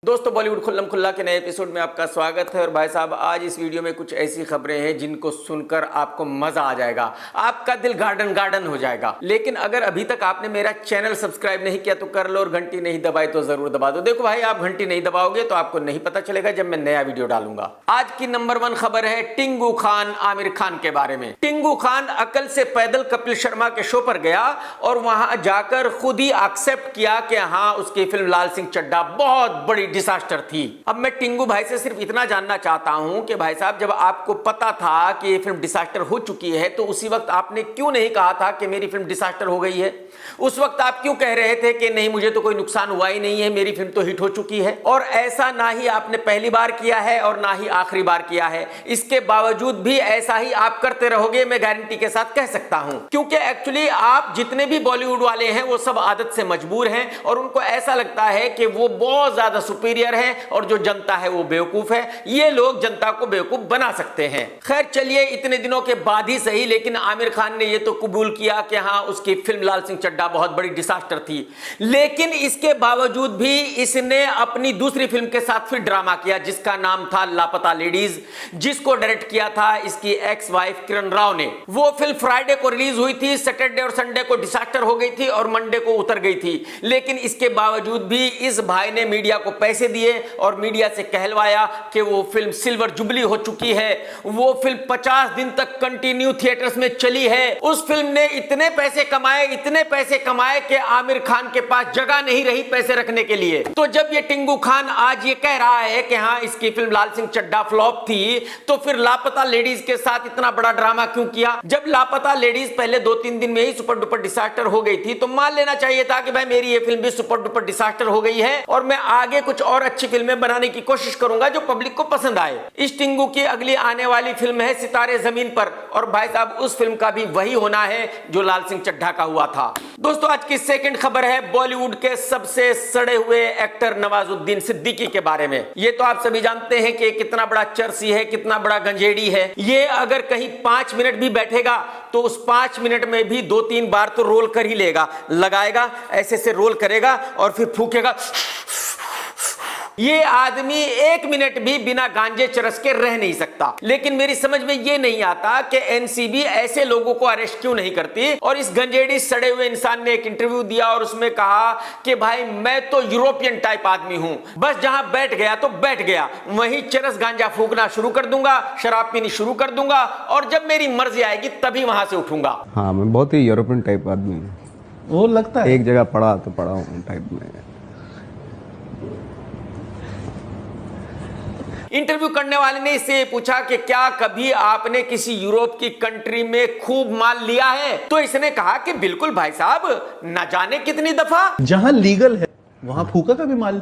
दोस्तों बॉलीवुड खुल्लम खुल्ला के नए एपिसोड में आपका स्वागत है। और भाई साहब, आज इस वीडियो में कुछ ऐसी खबरें हैं जिनको सुनकर आपको मजा आ जाएगा, आपका दिल गार्डन गार्डन हो जाएगा। लेकिन अगर अभी तक आपने मेरा चैनल सब्सक्राइब नहीं किया तो कर लो, और घंटी नहीं दबाई तो जरूर दबा दो। देखो भाई, आप घंटी नहीं दबाओगे तो आपको नहीं पता चलेगा जब मैं नया वीडियो डालूंगा। आज की नंबर 1 खबर है टिंगू खान आमिर खान के बारे में। टिंगू खान अकल से पैदल कपिल शर्मा के शो पर गया और वहां जाकर खुद ही एक्सेप्ट किया कि हाँ, उसकी फिल्म लाल सिंह चड्ढा बहुत बड़ी डिजास्टर थी। अब मैं टिंगू भाई से सिर्फ इतना जानना चाहता हूं कि भाई साहब, जब आपको पता था कि ये फिल्म डिजास्टर हो चुकी है तो उसी वक्त आपने क्यों नहीं कहा था कि मेरी फिल्म डिजास्टर हो गई है? उस वक्त आप क्यों कह रहे थे कि नहीं, मुझे तो कोई नुकसान हुआ ही नहीं है, मेरी फिल्म तो हिट हो चुकी है? और ऐसा ना ही आपने पहली बार किया है और ना ही आखिरी बार किया है। इसके बावजूद भी ऐसा ही आप करते रहोगे, मैं गारंटी के साथ कह सकता हूं। क्योंकि एक्चुअली आप जितने भी बॉलीवुड वाले हैं वो सब आदत से मजबूर हैं और उनको ऐसा लगता है कि वो बहुत ज्यादा सुपीरियर है और जो जनता है वो बेवकूफ है। ये लोग जनता को बेवकूफ बना सकते हैं। खैर चलिए, इतने दिनों के बाद ही सही, लेकिन आमिर खान ने ये तो कबूल किया कि हाँ, उसकी फिल्म लाल सिंह चड्ढा बहुत बड़ी डिजास्टर थी। लेकिन इसके बावजूद भी इसने अपनी दूसरी फिल्म के साथ फिर ड्रामा किया जिसका नाम था लापता लेडीज, जिसको डायरेक्ट किया था इसकी एक्स वाइफ किरण राव ने। वो फिल्म फ्राइडे को रिलीज हुई थी, सैटरडे और संडे को डिजास्टर हो गई थी और मंडे को उतर गई थी। लेकिन इसके बावजूद भी इस भाई ने मीडिया को पैसे दिए और मीडिया से कहलवाया कि वो फिल्म सिल्वर जुबली हो चुकी है। वो फिल्म 50 दिन तक कंटिन्यू थिएटर्स में चली है। उस फिल्म ने इतने पैसे कमाए कि आमिर खान के पास जगह नहीं रही पैसे रखने के लिए। तो जब ये टिंगू खान आज ये कह रहा है कि हाँ, इसकी फिल्म लाल सिंह चड्ढा फ्लॉप थी, तो फिर लापता लेडीज के साथ इतना बड़ा ड्रामा क्यों किया? जब लापता लेडीज पहले 2-3 दिन में ही सुपर डुपर डिजास्टर हो गई थी तो मान लेना चाहिए था कि भाई, मेरी ये फिल्म भी सुपर डुपर डिजास्टर हो गई है और मैं आगे कुछ और अच्छी फिल्में बनाने की कोशिश करूंगा जो पब्लिक को पसंद आए। इस टिंगू की अगली आने वाली फिल्म है सितारे जमीन पर, और भाई साहब, उस फिल्म का भी वही होना है जो लाल सिंह चड्ढा का हुआ था। दोस्तों, आज की सेकंड खबर है बॉलीवुड के सबसे सड़े हुए एक्टर नवाजुद्दीन सिद्दीकी के बारे में। ये तो आप सभी जानते हैं कि कितना बड़ा चर्सी है, कितना बड़ा गंजेड़ी है। ये अगर कहीं 5 मिनट भी बैठेगा तो उस 5 मिनट में भी 2-3 बार तो रोल कर ही लेगा, लगाएगा, ऐसे से रोल करेगा और फिर फूकेगा। ये आदमी 1 मिनट भी बिना गांजे चरस के रह नहीं सकता। लेकिन मेरी समझ में ये नहीं आता कि एनसीबी ऐसे लोगों को अरेस्ट क्यों नहीं करती। और इस गंजेड़ी सड़े हुए इंसान ने एक इंटरव्यू दिया और उसमें कहा कि भाई, मैं तो यूरोपियन टाइप आदमी हूं, बस जहां बैठ गया तो बैठ गया, वहीं चरस गांजा फूकना शुरू कर दूंगा, शराब पीनी शुरू कर दूंगा और जब मेरी मर्जी आएगी तभी वहां से उठूंगा। हाँ, मैं बहुत ही यूरोपियन टाइप आदमी हूँ। वो लगता है एक जगह पढ़ा तो पढ़ा हूँ टाइप में। इंटरव्यू करने वाले ने इससे पूछा कि क्या कभी आपने किसी यूरोप की कंट्री में खूब माल लिया है? तो इसने कहा कि बिल्कुल भाई साहब, ना जाने कितनी दफा। जहां लीगल है वहां फूका का भी माल,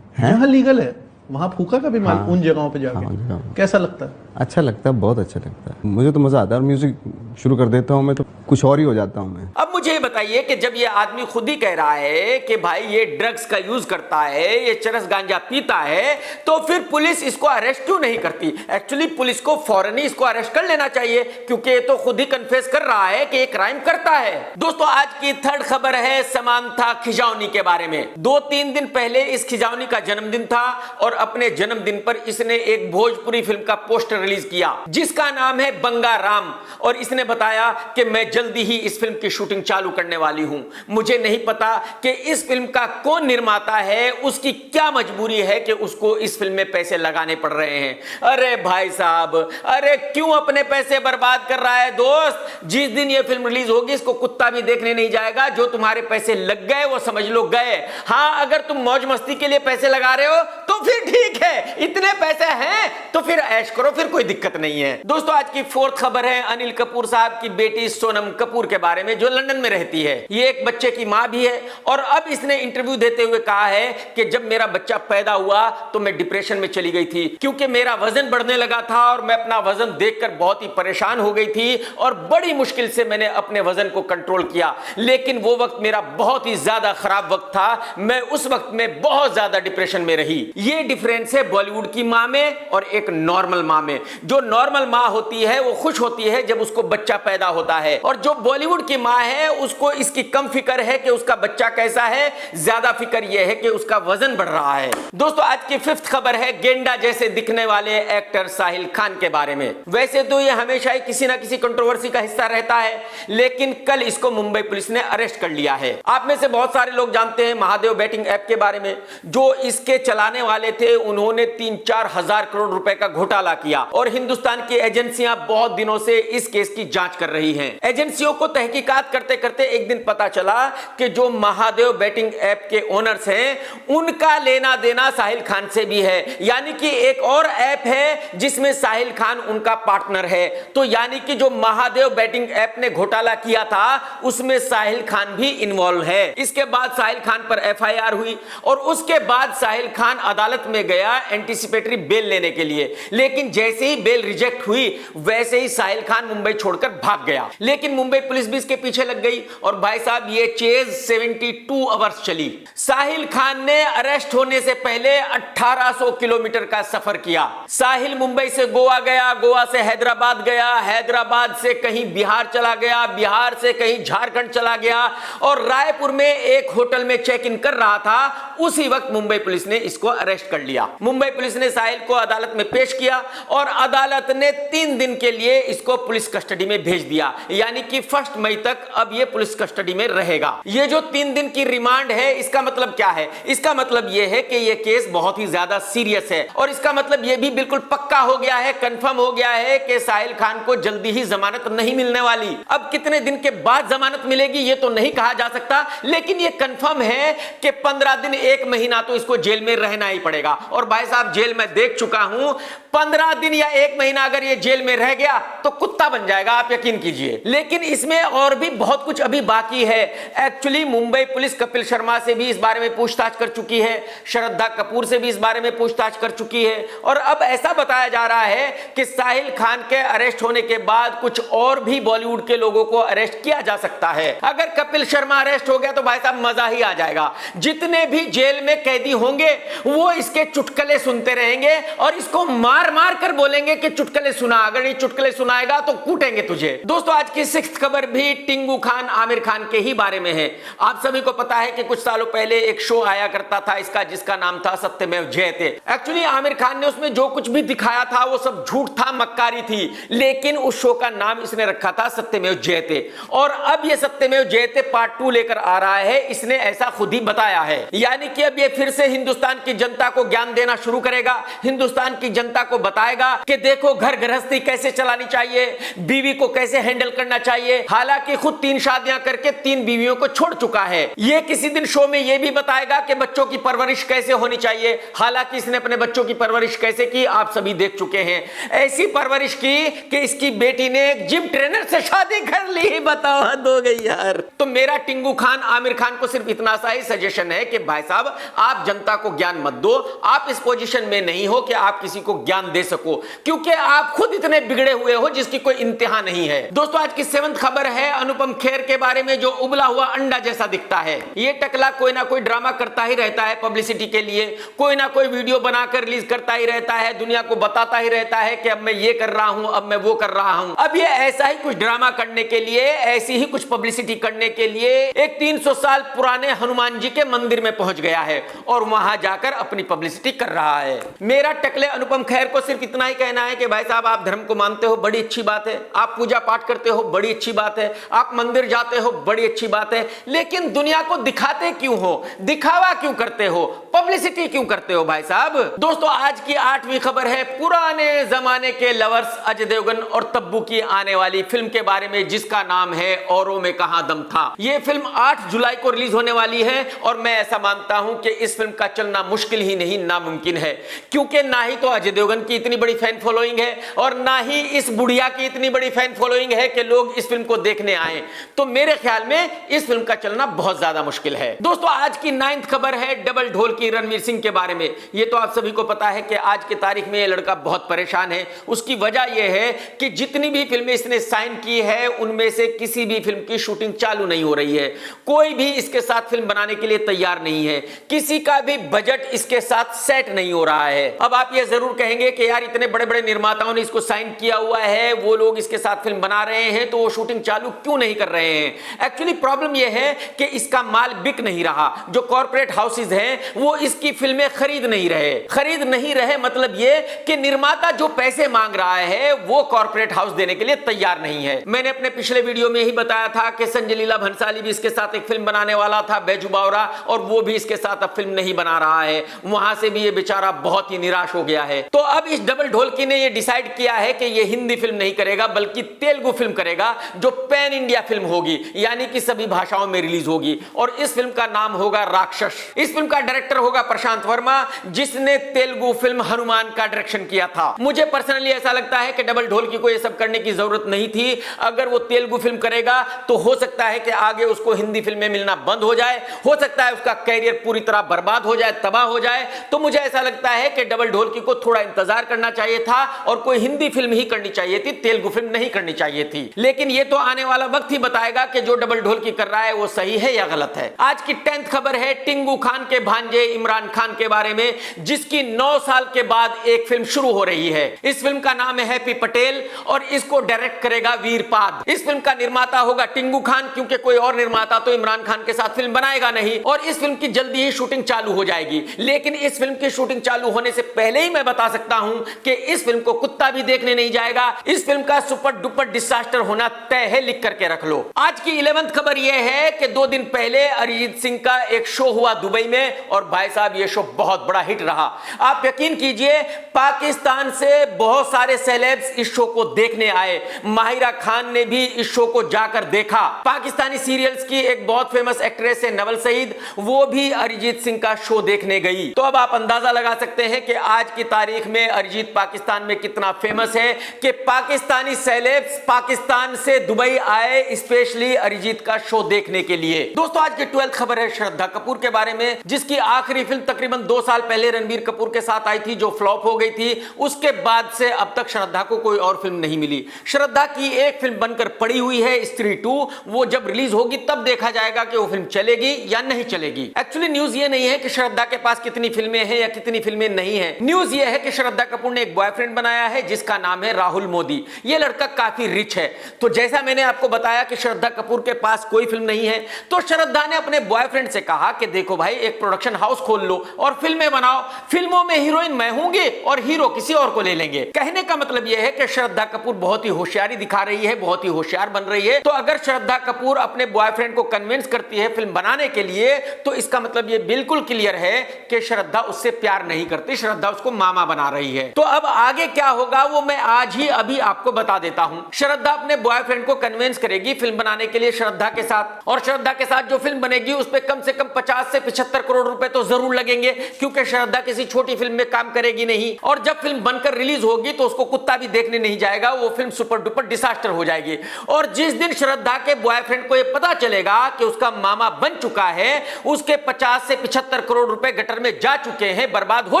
जहां लीगल है वहां फूका का भी माल। हाँ, उन जगहों पे जाके कैसा लगता है? अच्छा लगता है, बहुत अच्छा लगता है। मुझे तो मजा आता है। म्यूजिक शुरू कर देता हूँ मैं तो कुछ और ही हो जाता हूँ मैं। अब मुझे ये बताइए कि जब ये आदमी खुद ही कह रहा है कि भाई ये ड्रग्स का यूज करता है, ये चरस गांजा पीता है, तो फिर पुलिस इसको अरेस्ट क्यों नहीं करती? एक्चुअली पुलिस को फौरन ही इसको अरेस्ट कर लेना चाहिए, क्योंकि ये तो खुद ही कन्फेस कर रहा है कि ये क्राइम करता है। दोस्तों, आज की थर्ड खबर है समांथा खिजावनी के बारे में। 2-3 दिन पहले इस खिजावनी का जन्मदिन था और अपने जन्मदिन पर इसने एक भोजपुरी फिल्म का पोस्टर रिलीज किया जिसका नाम है बंगा राम। और इसने बताया कि मैं जल्दी ही इस फिल्म की शूटिंग चालू करने वाली हूं। मुझे नहीं पता कि इस फिल्म का कौन निर्माता है, उसकी क्या मजबूरी है कि उसको इस फिल्म में पैसे लगाने पड़ रहे हैं। अरे भाई साहब, अरे क्यों अपने पैसे बर्बाद कर रहा है दोस्त? जिस दिन ये फिल्म रिलीज होगी इसको कुत्ता भी देखने नहीं जाएगा। जो तुम्हारे पैसे लग गए वो समझ लो गए। हाँ, अगर तुम मौज मस्ती के लिए पैसे लगा रहे हो तो फिर ठीक है, इतने पैसे हैं तो फिर ऐश करो, फिर कोई दिक्कत नहीं है। दोस्तों, आज की फोर्थ खबर है अनिल कपूर साहब की बेटी सोनम कपूर के बारे में, जो लंदन में रहती है। ये एक बच्चे की मां भी है और अब इसने इंटरव्यू देते हुए कहा है कि जब मेरा बच्चा पैदा हुआ तो मैं डिप्रेशन में चली गई थी, क्योंकि मेरा वजन बढ़ने लगा था और मैं अपना वजन देखकर बहुत ही परेशान हो गई थी और बड़ी मुश्किल से मैंने अपने वजन को कंट्रोल किया। लेकिन वो वक्त मेरा बहुत ही ज्यादा खराब वक्त था। मैं उस वक्त में बहुत ज्यादा डिप्रेशन में रही। ये डिफरेंस है बॉलीवुड की माँ में और एक नॉर्मल माँ में। जो नॉर्मल माँ होती है वो खुश होती है जब उसको बच्चा पैदा होता है, और जो बॉलीवुड की माँ है उसको इसकी कम फिक्र है कि उसका बच्चा कैसा है, ज्यादा फिक्र यह है कि उसका वजन बढ़ रहा है। दोस्तों आज की फिफ्थ खबर है गेंडा जैसे दिखने वाले एक्टर साहिल खान के बारे में। वैसे तो ये हमेशा ही किसी ना किसी कंट्रोवर्सी का हिस्सा रहता है, लेकिन कल इसको मुंबई पुलिस ने अरेस्ट कर लिया है। आप में से बहुत सारे लोग जानते हैं महादेव बैटिंग ऐप के बारे में। जो इसके चलाने वाले थे उन्होंने 3-4 हजार करोड़ रुपए का घोटाला किया, और हिंदुस्तान की एजेंसियां बहुत दिनों से इस केस की जांच कर रही हैं। एजेंसियों को तहकीकात करते करते एक दिन पता चला कि जो महादेव बैटिंग ऐप के ओनर्स हैं उनका लेना देना साहिल खान से भी है, यानी कि एक और ऐप है जिसमें साहिल खान उनका पार्टनर है। तो यानी कि जो महादेव बैटिंग ऐप ने घोटाला किया था उसमें साहिल खान भी इन्वॉल्व है। इसके बाद साहिल खान पर एफआईआर हुई, और उसके बाद साहिल खान अदालत में गया एंटीसिपेटरी बेल लेने के लिए, लेकिन जैसे ही बेल रिजेक्ट हुई वैसे ही साहिल खान मुंबई छोड़कर भाग गया। लेकिन मुंबई पुलिस भी इसके पीछे लग गई, और भाई साहब ये चेज 72 आवर्स चली। साहिल खान ने अरेस्ट होने से पहले 1800 किलोमीटर का सफर किया। साहिल मुंबई से गोवा गया, गोवा से हैदराबाद गया, हैदराबाद से कहीं बिहार चला गया, बिहार से कहीं झारखंड चला गया, और रायपुर में एक होटल में चेक इन कर रहा था। उसी वक्त मुंबई पुलिस ने इसको अरेस्ट कर लिया। मुंबई पुलिस ने साहिल को अदालत में पेश किया, और अदालत ने 3 दिन के लिए इसको पुलिस कस्टडी में भेज दिया, यानी कि 1 मई तक अब ये पुलिस कस्टडी में रहेगा। ये जो 3 दिन की रिमांड है इसका मतलब क्या है? इसका मतलब यह है कि यह केस बहुत ही ज्यादा सीरियस है, और इसका मतलब यह भी बिल्कुल पक्का हो गया है, कंफर्म हो गया है कि साहिल खान को जल्दी ही जमानत नहीं मिलने वाली। अब कितने दिन के बाद जमानत मिलेगी ये तो नहीं कहा जा सकता, लेकिन यह कंफर्म है कि 15 दिन 1 महीना तो इसको जेल में रहना ही पड़ेगा। और भाई साहब जेल में देख चुका हूं, 15 दिन या 1 महीना अगर ये जेल में रह गया तो कुत्ता बन जाएगा, आप यकीन कीजिए। लेकिन इसमें और भी बहुत कुछ अभी बाकी है। एक्चुअली मुंबई पुलिस कपिल शर्मा से भी इस बारे में पूछताछ कर चुकी है, श्रद्धा कपूर से भी इस बारे में पूछताछ कर चुकी है, और अब ऐसा बताया जा रहा है कि साहिल खान के अरेस्ट होने के बाद कुछ और भी बॉलीवुड के लोगों को अरेस्ट किया जा सकता है। अगर कपिल शर्मा अरेस्ट हो गया तो भाई साहब मजा ही आ जाएगा। जितने भी जेल में कैदी होंगे वो इसके चुटकुले सुनते रहेंगे, और इसको मार मार कर बोलेंगे कि चुटकुले सुना, अगर ये चुटकुले सुनाएगा तो कूटेंगे तुझे। दोस्तों आज की 6th खबर भी टिंगू खान आमिर खान के ही बारे में है। आप सभी को पता है कि कुछ सालों पहले एक शो आया करता था इसका, जिसका नाम था सत्यमेव जयते। एक्चुअली आमिर खान ने उसमें जो कुछ भी दिखाया था वो सब झूठ था, मक्कारी थी, लेकिन उस शो का नाम इसने रखा था सत्यमेव जयते। और अब ये सत्यमेव जयते पार्ट 2 लेकर आ रहा है, इसने ऐसा खुद ही बताया है। यानी कि अब ये फिर से हिंदुस्तान की जनता को ज्ञान देना शुरू करेगा, हिंदुस्तान की जनता को बताएगा कि देखो घर गृहस्थी कैसे चलानी चाहिए, बीवी को कैसे हैंडल करना चाहिए। हालांकि खुद 3 शादियां करके 3 बीवियों को छोड़ चुका है। ये किसी दिन शो में ये भी बताएगा कि बच्चों की परवरिश कैसे होनी चाहिए। हालांकि इसने अपने बच्चों की परवरिश कैसे की आप सभी देख चुके हैं। ऐसी परवरिश की कि इसकी बेटी ने एक जिम ट्रेनर से शादी कर ली। बताओ हद हो गई यार। तो मेरा टिंगू खान आमिर खान को सिर्फ इतना सा ही सजेशन है कि भाई साहब आप जनता को ज्ञान मत दो, आप इस पोजीशन में नहीं हो कि आप किसी को ज्ञान दे सको, क्योंकि आप खुद इतने बिगड़े हुए हो जिसकी कोई इंतहा नहीं है। दोस्तों आज की 7th खबर है अनुपम खेर के बारे में, जो उबला हुआ अंडा जैसा दिखता है। ये टकला कोई ना कोई ड्रामा करता ही रहता है पब्लिसिटी के लिए, कोई ना कोई वीडियो बनाकर रिलीज करता ही रहता है, दुनिया को बताता ही रहता है कि अब मैं ये कर रहा हूं, अब मैं वो कर रहा हूं। अब ये ऐसा ही कुछ ड्रामा करने के लिए, ऐसी ही कुछ पब्लिसिटी करने के लिए एक 300 साल पुराने हनुमान जी के मंदिर में पहुंच गया है और वहां जाकर अपनी पब्लिसिटी कर रहा है। मेरा टकले अनुपम खेर को सिर्फ इतना ही कहना है कि भाई साहब आप धर्म को मानते हो, बड़ी अच्छी बात है, आप पूजा पाठ करते हो, बड़ी अच्छी बात है, आप मंदिर जाते हो, बड़ी अच्छी बात है, लेकिन दुनिया को दिखाते क्यों हो, दिखावा क्यों करते हो, पब्लिसिटी क्यों करते हो भाई साहब। दोस्तों आज की 8वीं खबर है पुराने जमाने के लवर्स अजय देवगन और तब्बू की आने वाली फिल्म के बारे में, जिसका नाम है औरों में कहां दम था। यह फिल्म 8 जुलाई को रिलीज होने वाली है, और मैं ऐसा मानता हूं कि इस फिल्म का चलना मुश्किल ही नहीं नामुमकिन है, क्योंकि ना ही तो अजय देवगन की इतनी बड़ी फैन फॉलोइंग है और ना ही इस बुढ़िया की इतनी बड़ी फैन फॉलोइंग है कि लोग इस फिल्म को देखने आए। तो मेरे ख्याल में इस फिल्म का चलना बहुत ज्यादा मुश्किल है। दोस्तों आज की 9th खबर है डबल ढोल की की रणवीर सिंह के बारे में। ये तो आप सभी को पता है कि आज की तारीख में ये लड़का बहुत परेशान है। उसकी वजह यह है कि जितनी भी फिल्में इसने साइन की है उनमें से किसी भी फिल्म की शूटिंग चालू नहीं हो रही है। कोई भी इसके साथ फिल्म बनाने के लिए तैयार नहीं है। किसी का भी बजट इसके साथ सेट नहीं हो रहा है। अब आप ये जरूर कहेंगे कि यार इतने बड़े बड़े निर्माताओं ने इसको साइन किया हुआ है, वो लोग इसके साथ फिल्म बना रहे हैं, तो वो शूटिंग चालू क्यों नहीं कर रहे हैं। एक्चुअली प्रॉब्लम यह है कि इसका माल बिक नहीं रहा। जो कॉर्पोरेट हाउसेज हैं वो इसकी फिल्में खरीद नहीं रहे। मतलब ये कि निर्माता जो पैसे मांग रहा है वो कॉर्पोरेट हाउस देने के लिए तैयार नहीं है। मैंने अपने पिछले वीडियो में ही बताया था कि संजय लीला भंसाली भी इसके साथ एक फिल्म बनाने वाला था, बैजू बावरा, और वो भी इसके साथ अब फिल्म नहीं बना रहा है। वहां से भी ये बेचारा बहुत ही निराश हो गया है। तो अब इस डबल ढोलकी ने ये डिसाइड किया है कि ये हिंदी फिल्म नहीं करेगा बल्कि तेलुगु फिल्म करेगा, जो पैन इंडिया फिल्म होगी, यानी कि सभी भाषाओं में रिलीज होगी। और इस फिल्म का नाम होगा राक्षस। इस फिल्म का डायरेक्टर होगा प्रशांत वर्मा, जिसने तेलुगु फिल्म हनुमान का डायरेक्शन किया था। मुझे पर्सनली ऐसा लगता है कि डबल ढोलकी को यह सब करने की जरूरत नहीं थी। अगर वो तेलुगु फिल्म करेगा तो हो सकता है कि आगे उसको हिंदी फिल्में मिलना बंद हो जाए, हो सकता है उसका कैरियर पूरी तरह बर्बाद हो जाए, तबाह हो जाए। तो मुझे ऐसा लगता है कि डबल ढोलकी को थोड़ा इंतजार करना चाहिए था और कोई हिंदी फिल्म ही करनी चाहिए थी, तेलुगु फिल्म नहीं करनी चाहिए थी। लेकिन ये तो आने वाला वक्त ही बताएगा कि जो डबल ढोलकी कर रहा है वो सही है या गलत है। आज की 10th खबर है टिंगू खान के भांजे इमरान खान के बारे में, जिसकी 9 साल के बाद एक फिल्म शुरू हो रही है। इस फिल्म का नाम है हैप्पी पटेल और इसको डायरेक्ट करेगा वीरपाद। इस फिल्म का निर्माता होगा टिंगू खान, क्योंकि कोई और निर्माता तो इमरान खान के साथ फिल्म बनाएगा नहीं। और इस फिल्म की जल्दी ही शूटिंग चालू हो जाएगी। लेकिन इस फिल्म की शूटिंग चालू होने से पहले ही मैं बता सकता हूं कि इस फिल्म को कुत्ता भी देखने नहीं जाएगा। इस फिल्म का सुपर डुपर डिजास्टर होना तय है, लिख करके रख लो। आज की 11th खबर यह है कि 2 दिन पहले अरिजीत सिंह का एक शो हुआ दुबई में और भाई साहब ये शो बहुत बड़ा हिट रहा। आप यकीन कीजिए पाकिस्तान से बहुत सारे सेलेब्स इस शो को देखने आए। माहिरा खान ने भी इस शो को जाकर देखा। पाकिस्तानी सीरियल्स की एक बहुत फेमस एक्ट्रेस है नवल सईद, वो भी अरिजीत सिंह का शो देखने गई। तो अब आप अंदाजा लगा सकते हैं कि आज की तारीख में अरिजीत पाकिस्तान में कितना फेमस है कि पाकिस्तानी सेलेब्स पाकिस्तान से दुबई आए स्पेशली अरिजीत का शो देखने के लिए। दोस्तों आज की 12th खबर है श्रद्धा कपूर के बारे में, जिसकी आखिरी फिल्म तकरीबन 2 साल पहले रणबीर कपूर के साथ आई थी, जो फ्लॉप हो गई थी। उसके बाद से अब तक श्रद्धा को कोई और फिल्म नहीं मिली। श्रद्धा की एक फिल्म बनकर पड़ी हुई है स्त्री 2, वो जब रिलीज होगी तब देखा जाएगा कि वो फिल्म चलेगी या नहीं चलेगी। एक्चुअली न्यूज ये नहीं है कि श्रद्धा के पास कितनी फिल्में हैं या कितनी फिल्में नहीं है। न्यूज ये है कि श्रद्धा कपूर ने एक बॉयफ्रेंड बनाया है जिसका नाम है राहुल मोदी। ये लड़का काफी रिच है। तो जैसा मैंने आपको बताया कि श्रद्धा कपूर के पास कोई फिल्म नहीं है, तो श्रद्धा ने अपने बॉयफ्रेंड से कहा कि देखो भाई एक प्रोडक्शन हाउस खोल लो और फिल्में बनाओ। फिल्मों में हीरोइन मैं हूंगी और हीरो किसी और को ले लेंगे। कहने का मतलब यह है कि श्रद्धा कपूर बहुत ही होशियारी दिखा रही है, बहुत ही होशियार बन रही है। तो अगर श्रद्धा कपूर अपने बॉयफ्रेंड को कन्विंस करती है फिल्म बनाने के लिए, तो इसका मतलब यह बिल्कुल क्लियर है कि श्रद्धा उससे प्यार नहीं करती, श्रद्धा उसको मामा बना रही है। तो अब आगे क्या होगा वो मैं आज ही अभी आपको बता देता हूं। श्रद्धा अपने बॉयफ्रेंड को कन्विंस करेगी फिल्म बनाने के लिए श्रद्धा के साथ, और श्रद्धा के साथ जो फिल्म बनेगी उस पर कम से कम 50 से 75 करोड़ रुपए तो जरूर लगेंगे, क्योंकि श्रद्धा किसी छोटी फिल्म में काम करेगी नहीं। और जब फिल्म बनकर रिलीज होगी तो उसको कुत्ता भी देखने नहीं जाएगा, वो फिल्म सुपर डुपर डिजास्टर हो जाएगी। और जिस दिन श्रद्धा के बॉयफ्रेंड को यह पता चलेगा कि उसका मामा बन चुका है, उसके 50 से 75 करोड़ रुपए गटर में जा चुके हैं, बर्बाद हो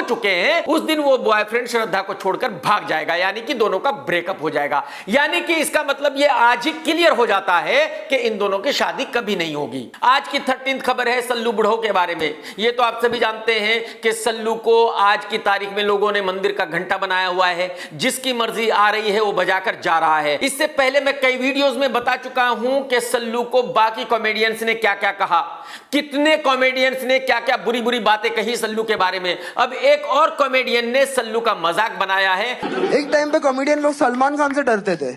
चुके हैं, उस दिन वो बॉयफ्रेंड श्रद्धा को छोड़कर भाग जाएगा, यानी कि दोनों का ब्रेकअप हो जाएगा। यानी कि इसका मतलब ये आज ही क्लियर हो जाता है कि इन दोनों की शादी कभी नहीं होगी। आज की 13th खबर है सल्लू बुढ़ो के बारे में। ये तो आप सभी जानते हैं कि सल्लू को आज की तारीख में लोगों ने मंदिर का घंटा बनाया हुआ है, जिसकी मर्जी आ रही है वो बजाकर जा रहा है। इससे पहले मैं कई वीडियोस में बता चुका हूं कि सल्लू को बाकी कॉमेडियंस ने क्या क्या कहा, कितने कॉमेडियंस ने क्या क्या बुरी बुरी बातें कही सल्लू के बारे में। अब एक और कॉमेडियन ने सल्लू का मजाक बनाया है। एक टाइम पे कॉमेडियन लोग सलमान खान से डरते थे,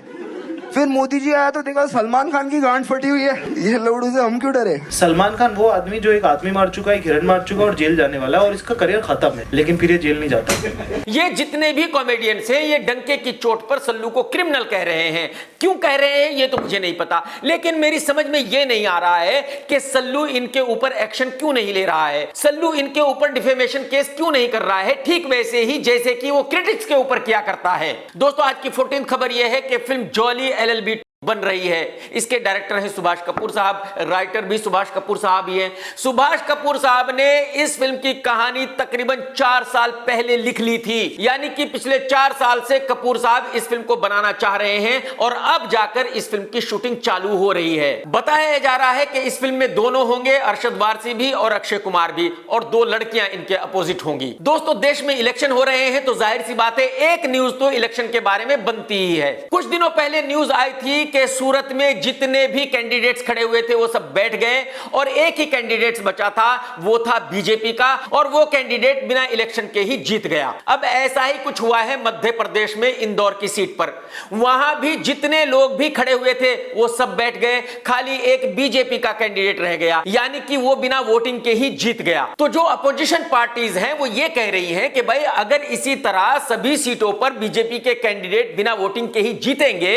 फिर मोदी जी आया तो देखा सलमान खान की गांड फटी हुई है, ये लोगों से हम क्यों डरे। सलमान खान वो आदमी जो एक आदमी मार चुका है, हिरण मार चुका है और जेल जाने वाला है, और इसका करियर खत्म है, लेकिन फिर ये जेल नहीं जाता। ये जितने भी कॉमेडियंस हैं ये डंके की चोट पर सल्लू को क्रिमिनल कह रहे हैं। क्यों कह रहे हैं ये तो मुझे नहीं पता, लेकिन मेरी समझ में ये नहीं आ रहा है कि सल्लू इनके ऊपर एक्शन क्यों नहीं ले रहा है, सल्लू इनके ऊपर डिफेमेशन केस क्यों नहीं कर रहा है, ठीक वैसे ही जैसे कि वो क्रिटिक्स के ऊपर किया करता है। दोस्तों आज की 14th खबर यह है कि फिल्म जॉली LLB बन रही है। इसके डायरेक्टर हैं सुभाष कपूर साहब, राइटर भी सुभाष कपूर साहब ही हैं। सुभाष कपूर साहब ने इस फिल्म की कहानी तकरीबन 4 साल पहले लिख ली थी, यानी कि पिछले 4 साल से कपूर साहब इस फिल्म को बनाना चाह रहे हैं और अब जाकर इस फिल्म की शूटिंग चालू हो रही है। बताया जा रहा है कि इस फिल्म में दोनों होंगे, अरशद वारसी भी और अक्षय कुमार भी, और 2 लड़कियां इनके अपोजिट होंगी। दोस्तों, देश में इलेक्शन हो रहे हैं तो जाहिर सी बात है एक न्यूज तो इलेक्शन के बारे में बनती ही है। कुछ दिनों पहले न्यूज आई थी कि सूरत में जितने भी कैंडिडेट्स खड़े हुए थे वो सब बैठ गए और एक ही कैंडिडेट बचा था, वो था बीजेपी का, और वो कैंडिडेट बिना इलेक्शन के ही जीत गया। अब ऐसा ही कुछ हुआ है मध्य प्रदेश में इंदौर की सीट पर। वहां भी जितने लोग भी खड़े हुए थे वो सब बैठ गए, खाली एक बीजेपी का कैंडिडेट रह गया, यानी कि वो बिना वोटिंग के ही जीत गया। तो जो अपोजिशन पार्टीज हैं वो ये कह रही हैं कि भाई अगर इसी तरह सभी सीटों पर बीजेपी के कैंडिडेट बिना वोटिंग के ही जीतेंगे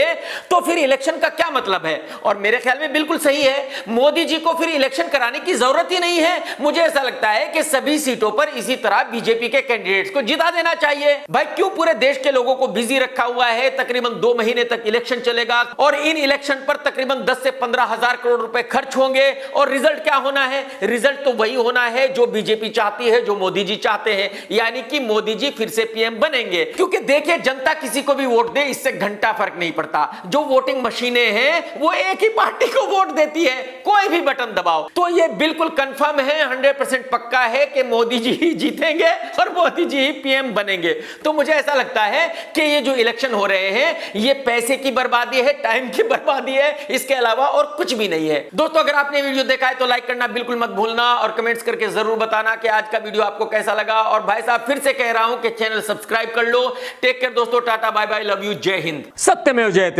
तो फिर इलेक्शन का क्या मतलब है। और मेरे ख्याल में बिल्कुल सही है, मोदी जी को फिर इलेक्शन कराने की जरूरत ही नहीं है। मुझे ऐसा लगता है कि सभी सीटों पर इसी तरह बीजेपी के कैंडिडेट्स को जिता देना चाहिए। भाई क्यों पूरे देश के लोगों को बिजी रखा हुआ है, तकरीबन 2 महीने तक इलेक्शन चलेगा और इन इलेक्शन पर तकरीबन 10 से 15 हजार करोड़ रुपए खर्च होंगे और रिजल्ट क्या होना है? रिजल्ट तो वही होना है जो बीजेपी चाहती है, जो मोदी जी चाहते हैं, यानी कि मोदी जी फिर से पीएम बनेंगे। क्योंकि देखिए, जनता किसी को भी वोट दे, इससे घंटा फर्क नहीं पड़ता। जो वोटिंग मशीनें हैं वो एक ही पार्टी को वोट देती है, कोई भी बटन दबाओ। तो ये बिल्कुल कंफर्म है, 100% पक्का है कि मोदी जी ही जीतेंगे और मोदी जी ही पीएम बनेंगे। तो मुझे ऐसा लगता है कि ये जो इलेक्शन हो रहे हैं ये पैसे की बर्बादी है, टाइम की बर्बादी है, इसके अलावा और कुछ भी नहीं है। दोस्तों, अगर आपने वीडियो देखा है तो लाइक करना बिल्कुल मत भूलना और कमेंट्स करके जरूर बताना कि आज का वीडियो आपको कैसा लगा। और भाई साहब फिर से कह रहा हूं कि चैनल सब्सक्राइब कर लो। टेक केयर दोस्तों, tata bye bye, love you, जय हिंद, सत्यमेव जयते।